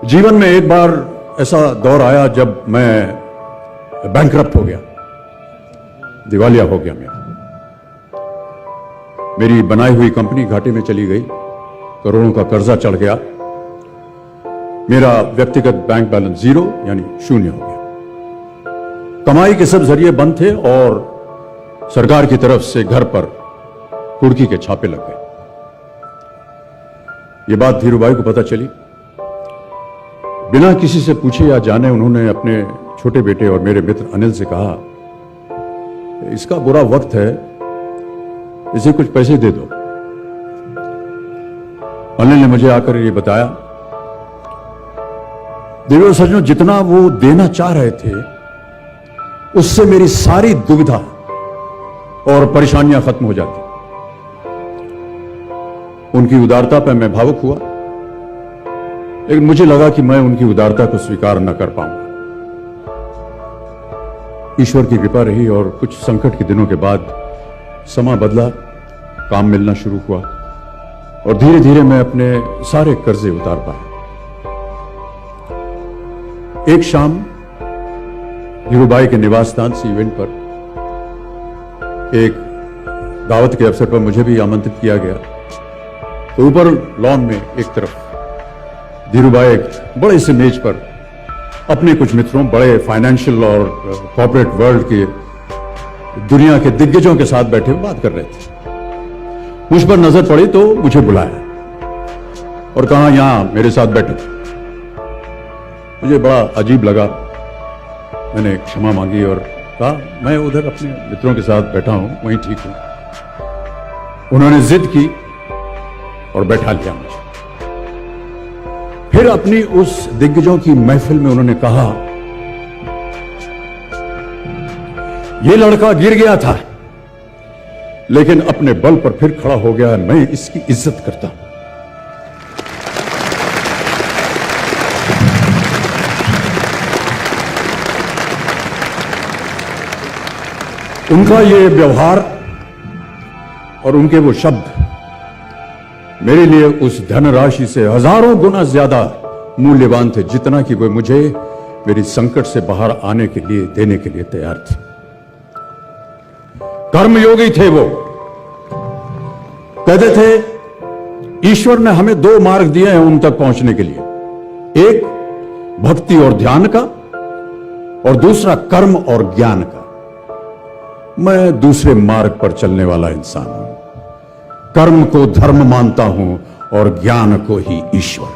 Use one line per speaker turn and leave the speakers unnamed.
जीवन में एक बार ऐसा दौर आया जब मैं बैंकरप्ट हो गया, दिवालिया हो गया। मेरी बनाई हुई कंपनी घाटे में चली गई, करोड़ों का कर्जा चढ़ गया, मेरा व्यक्तिगत बैंक बैलेंस जीरो यानी शून्य हो गया। कमाई के सब जरिए बंद थे और सरकार की तरफ से घर पर कुर्की के छापे लग गए। यह बात धीरूभाई को पता चली। बिना किसी से पूछे या जाने उन्होंने अपने छोटे बेटे और मेरे मित्र अनिल से कहा, इसका बुरा वक्त है, इसे कुछ पैसे दे दो। अनिल ने मुझे आकर ये बताया, देवर सज्जनों, जितना वो देना चाह रहे थे उससे मेरी सारी दुविधा और परेशानियां खत्म हो जाती। उनकी उदारता पर मैं भावुक हुआ, लेकिन मुझे लगा कि मैं उनकी उदारता को स्वीकार न कर पाऊंगा। ईश्वर की कृपा रही और कुछ संकट के दिनों के बाद समा बदला, काम मिलना शुरू हुआ और धीरे धीरे मैं अपने सारे कर्जे उतार पाया। एक शाम धीरूभाई के निवास स्थान से इवेंट पर एक दावत के अवसर पर मुझे भी आमंत्रित किया गया। तो ऊपर लॉन में एक तरफ धीरूभाई एक बड़े से मेज पर अपने कुछ मित्रों, बड़े फाइनेंशियल और कॉर्पोरेट वर्ल्ड के दुनिया के दिग्गजों के साथ बैठे बात कर रहे थे। मुझ पर नजर पड़ी तो मुझे बुलाया और कहा, यहां मेरे साथ बैठो। मुझे बड़ा अजीब लगा, मैंने क्षमा मांगी और कहा, मैं उधर अपने मित्रों के साथ बैठा हूं, वहीं ठीक हूं। उन्होंने जिद की और बैठा लिया मुझे। फिर अपनी उस दिग्गजों की महफिल में उन्होंने कहा, यह लड़का गिर गया था लेकिन अपने बल पर फिर खड़ा हो गया, मैं इसकी इज्जत करता हूं। उनका ये व्यवहार और उनके वो शब्द मेरे लिए उस धनराशि से हजारों गुना ज्यादा मूल्यवान थे, जितना कि वो मुझे मेरी संकट से बाहर आने के लिए देने के लिए तैयार थे। कर्मयोगी थे वो, कहते थे ईश्वर ने हमें दो मार्ग दिए हैं उन तक पहुंचने के लिए, एक भक्ति और ध्यान का और दूसरा कर्म और ज्ञान का। मैं दूसरे मार्ग पर चलने वाला इंसान हूं, कर्म को धर्म मानता हूं और ज्ञान को ही ईश्वर।